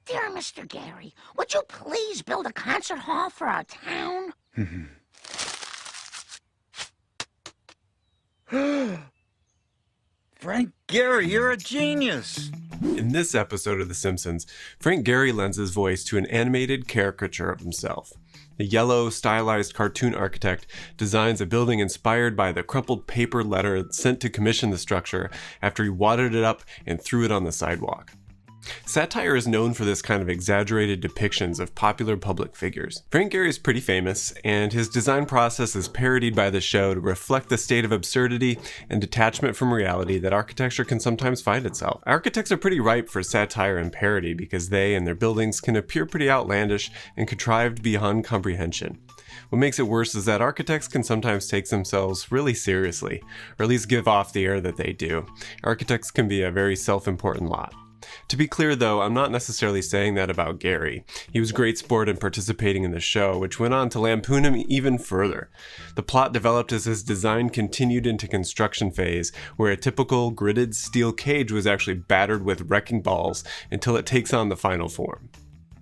Dear Mr. Gehry, would you please build a concert hall for our town? Frank Gehry, you're a genius! In this episode of The Simpsons, Frank Gehry lends his voice to an animated caricature of himself. The yellow, stylized cartoon architect designs a building inspired by the crumpled paper letter sent to commission the structure after he wadded it up and threw it on the sidewalk. Satire is known for this kind of exaggerated depictions of popular public figures. Frank Gehry is pretty famous, and his design process is parodied by the show to reflect the state of absurdity and detachment from reality that architecture can sometimes find itself. Architects are pretty ripe for satire and parody because they and their buildings can appear pretty outlandish and contrived beyond comprehension. What makes it worse is that architects can sometimes take themselves really seriously, or at least give off the air that they do. Architects can be a very self-important lot. To be clear though, I'm not necessarily saying that about Gehry. He was great sport in participating in the show, which went on to lampoon him even further. The plot developed as his design continued into construction phase, where a typical gridded steel cage was actually battered with wrecking balls until it takes on the final form.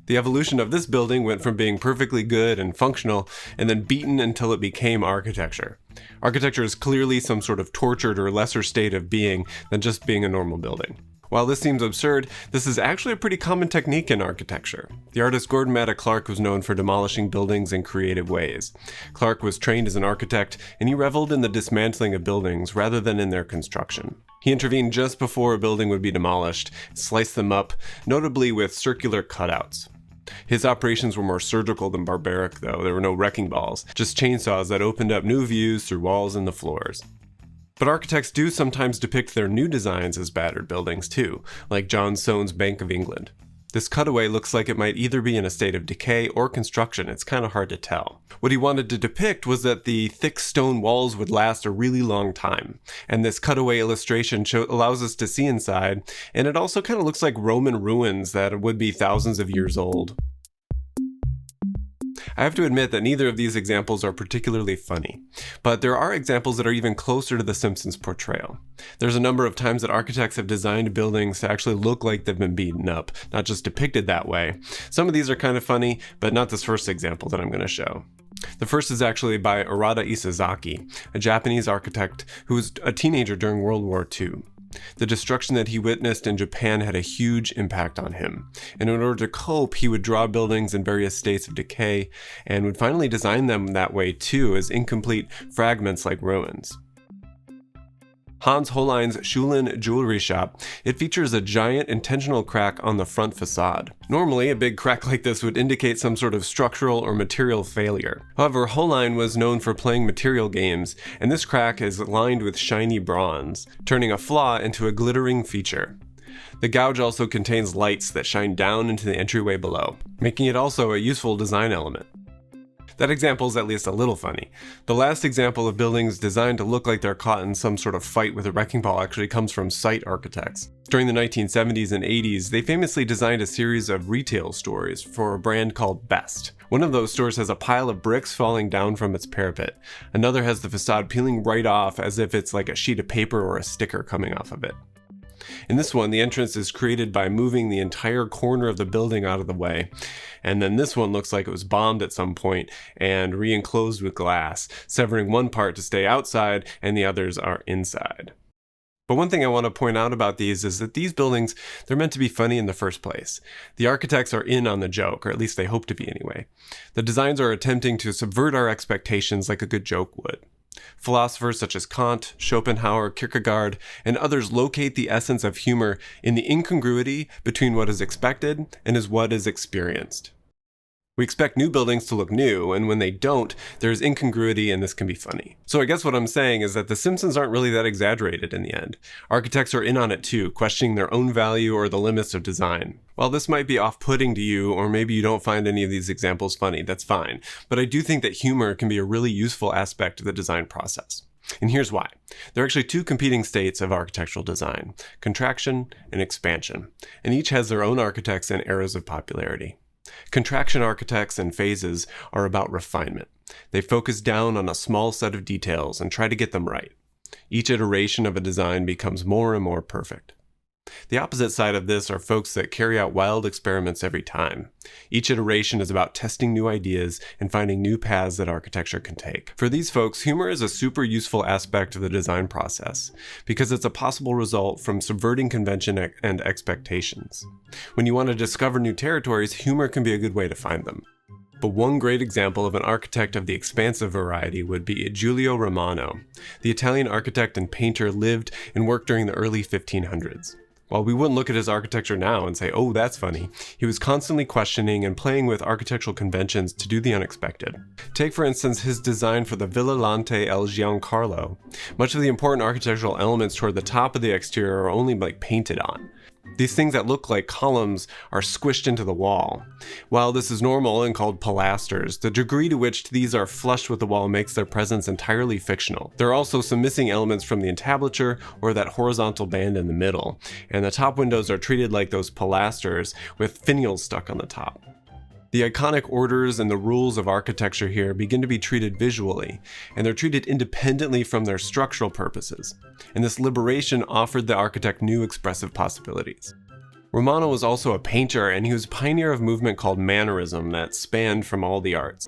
The evolution of this building went from being perfectly good and functional, and then beaten until it became architecture. Architecture is clearly some sort of tortured or lesser state of being than just being a normal building. While this seems absurd, this is actually a pretty common technique in architecture. The artist Gordon Matta Clark was known for demolishing buildings in creative ways. Clark was trained as an architect, and he reveled in the dismantling of buildings rather than in their construction. He intervened just before a building would be demolished, sliced them up, notably with circular cutouts. His operations were more surgical than barbaric though. There were no wrecking balls, just chainsaws that opened up new views through walls and the floors. But architects do sometimes depict their new designs as battered buildings too, like John Sohn's Bank of England. This cutaway looks like it might either be in a state of decay or construction. It's kind of hard to tell. What he wanted to depict was that the thick stone walls would last a really long time, and this cutaway illustration allows us to see inside, and it also kind of looks like Roman ruins that would be thousands of years old. I have to admit that neither of these examples are particularly funny, but there are examples that are even closer to the Simpsons' portrayal. There's a number of times that architects have designed buildings to actually look like they've been beaten up, not just depicted that way. Some of these are kind of funny, but not this first example that I'm going to show. The first is actually by Radha Isozaki, a Japanese architect who was a teenager during World War II. The destruction that he witnessed in Japan had a huge impact on him, and in order to cope, he would draw buildings in various states of decay, and would finally design them that way too, as incomplete fragments like ruins. Hans Hollein's Schulen jewelry shop, it features a giant intentional crack on the front facade. Normally, a big crack like this would indicate some sort of structural or material failure. However, Hollein was known for playing material games, and this crack is lined with shiny bronze, turning a flaw into a glittering feature. The gouge also contains lights that shine down into the entryway below, making it also a useful design element. That example is at least a little funny. The last example of buildings designed to look like they're caught in some sort of fight with a wrecking ball actually comes from site architects. During the 1970s and 80s, they famously designed a series of retail stores for a brand called Best. One of those stores has a pile of bricks falling down from its parapet. Another has the facade peeling right off as if it's like a sheet of paper or a sticker coming off of it. In this one, the entrance is created by moving the entire corner of the building out of the way. And then this one looks like it was bombed at some point and re-enclosed with glass, severing one part to stay outside and the others are inside. But one thing I want to point out about these is that these buildings, they're meant to be funny in the first place. The architects are in on the joke, or at least they hope to be anyway. The designs are attempting to subvert our expectations like a good joke would. Philosophers such as Kant, Schopenhauer, Kierkegaard, and others locate the essence of humor in the incongruity between what is expected and what is experienced. We expect new buildings to look new, and when they don't, there's incongruity and this can be funny. So I guess what I'm saying is that the Simpsons aren't really that exaggerated in the end. Architects are in on it too, questioning their own value or the limits of design. While this might be off-putting to you, or maybe you don't find any of these examples funny, that's fine. But I do think that humor can be a really useful aspect of the design process. And here's why. There are actually two competing states of architectural design, contraction and expansion, and each has their own architects and eras of popularity. Contraction architects and phases are about refinement. They focus down on a small set of details and try to get them right. Each iteration of a design becomes more and more perfect. The opposite side of this are folks that carry out wild experiments every time. Each iteration is about testing new ideas and finding new paths that architecture can take. For these folks, humor is a super useful aspect of the design process because it's a possible result from subverting convention and expectations. When you want to discover new territories, humor can be a good way to find them. But one great example of an architect of the expansive variety would be Giulio Romano. The Italian architect and painter lived and worked during the early 1500s. While we wouldn't look at his architecture now and say, oh, that's funny, he was constantly questioning and playing with architectural conventions to do the unexpected. Take, for instance, his design for the Villa Lante El Giancarlo. Much of the important architectural elements toward the top of the exterior are only painted on. These things that look like columns are squished into the wall. While this is normal and called pilasters, the degree to which these are flush with the wall makes their presence entirely fictional. There are also some missing elements from the entablature or that horizontal band in the middle, and the top windows are treated like those pilasters with finials stuck on the top. The iconic orders and the rules of architecture here begin to be treated visually, and they're treated independently from their structural purposes, and this liberation offered the architect new expressive possibilities. Romano was also a painter, and he was a pioneer of a movement called Mannerism that spanned from all the arts.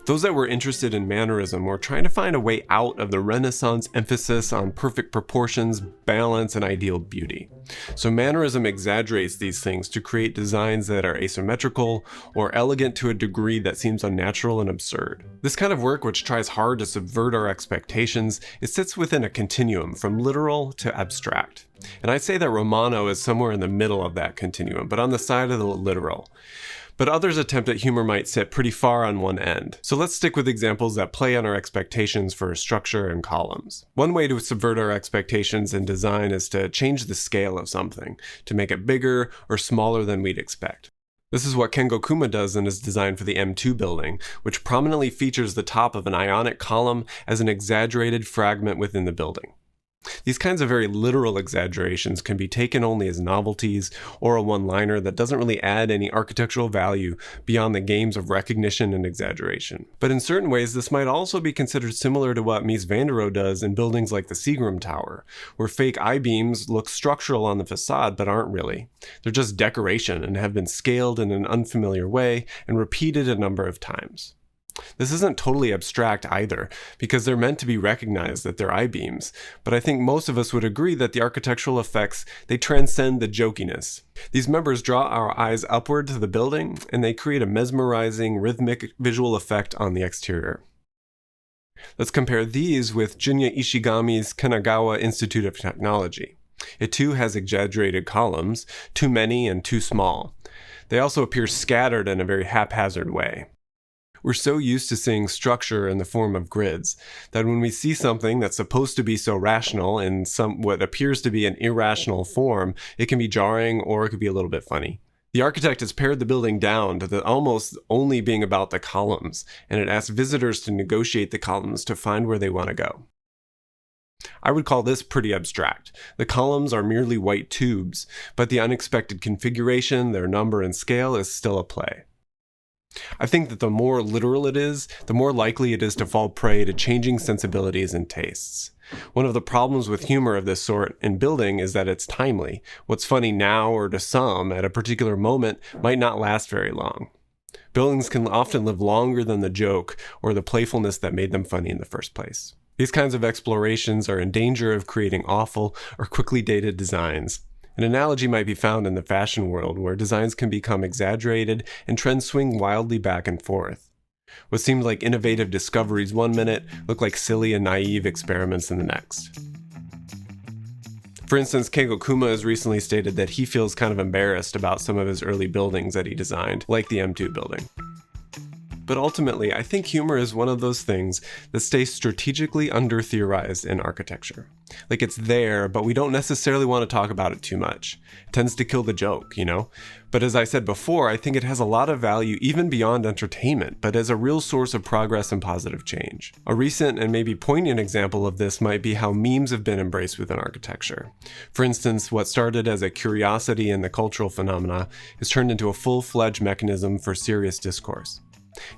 Those that were interested in Mannerism were trying to find a way out of the Renaissance emphasis on perfect proportions, balance, and ideal beauty. So Mannerism exaggerates these things to create designs that are asymmetrical or elegant to a degree that seems unnatural and absurd. This kind of work, which tries hard to subvert our expectations, it sits within a continuum from literal to abstract. And I'd say that Romano is somewhere in the middle of that continuum, but on the side of the literal. But others attempt at humor might sit pretty far on one end. So let's stick with examples that play on our expectations for structure and columns. One way to subvert our expectations in design is to change the scale of something, to make it bigger or smaller than we'd expect. This is what Kengo Kuma does in his design for the M2 building, which prominently features the top of an ionic column as an exaggerated fragment within the building. These kinds of very literal exaggerations can be taken only as novelties or a one-liner that doesn't really add any architectural value beyond the games of recognition and exaggeration. But in certain ways, this might also be considered similar to what Mies van der Rohe does in buildings like the Seagram Tower, where fake I-beams look structural on the facade but aren't really. They're just decoration and have been scaled in an unfamiliar way and repeated a number of times. This isn't totally abstract either, because they're meant to be recognized that they're I-beams, but I think most of us would agree that the architectural effects, they transcend the jokiness. These members draw our eyes upward to the building, and they create a mesmerizing, rhythmic visual effect on the exterior. Let's compare these with Junya Ishigami's Kanagawa Institute of Technology. It too has exaggerated columns, too many and too small. They also appear scattered in a very haphazard way. We're so used to seeing structure in the form of grids that when we see something that's supposed to be so rational in what appears to be an irrational form, it can be jarring or it could be a little bit funny. The architect has pared the building down to almost only being about the columns, and it asks visitors to negotiate the columns to find where they want to go. I would call this pretty abstract. The columns are merely white tubes, but the unexpected configuration, their number and scale is still a play. I think that the more literal it is, the more likely it is to fall prey to changing sensibilities and tastes. One of the problems with humor of this sort in building is that it's timely. What's funny now or to some at a particular moment might not last very long. Buildings can often live longer than the joke or the playfulness that made them funny in the first place. These kinds of explorations are in danger of creating awful or quickly dated designs. An analogy might be found in the fashion world, where designs can become exaggerated and trends swing wildly back and forth. What seemed like innovative discoveries one minute look like silly and naive experiments in the next. For instance, Kengo Kuma has recently stated that he feels kind of embarrassed about some of his early buildings that he designed, like the M2 building. But ultimately, I think humor is one of those things that stays strategically under-theorized in architecture. Like, it's there, but we don't necessarily want to talk about it too much. It tends to kill the joke, you know? But as I said before, I think it has a lot of value even beyond entertainment, but as a real source of progress and positive change. A recent and maybe poignant example of this might be how memes have been embraced within architecture. For instance, what started as a curiosity in the cultural phenomena has turned into a full-fledged mechanism for serious discourse.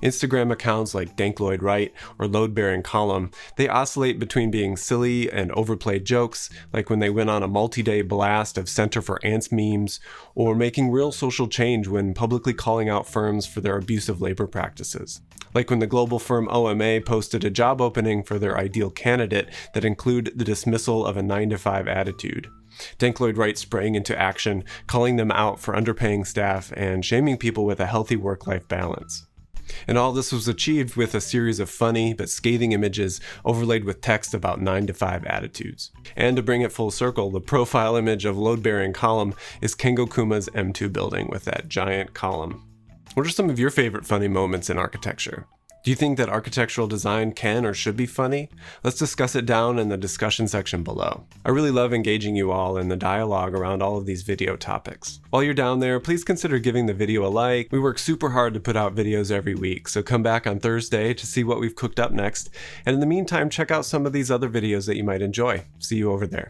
Instagram accounts like Dankloid Right or Load-Bearing Column, they oscillate between being silly and overplayed jokes, like when they went on a multi-day blast of Center for Ants memes, or making real social change when publicly calling out firms for their abusive labor practices. Like when the global firm OMA posted a job opening for their ideal candidate that included the dismissal of a 9-to-5 attitude. Dankloid Right sprang into action, calling them out for underpaying staff and shaming people with a healthy work-life balance. And all this was achieved with a series of funny but scathing images overlaid with text about 9-to-5 attitudes. And to bring it full circle, the profile image of Load-Bearing Column is Kengo Kuma's M2 building with that giant column. What are some of your favorite funny moments in architecture? Do you think that architectural design can or should be funny? Let's discuss it down in the discussion section below. I really love engaging you all in the dialogue around all of these video topics. While you're down there, please consider giving the video a like. We work super hard to put out videos every week, so come back on Thursday to see what we've cooked up next. And in the meantime, check out some of these other videos that you might enjoy. See you over there.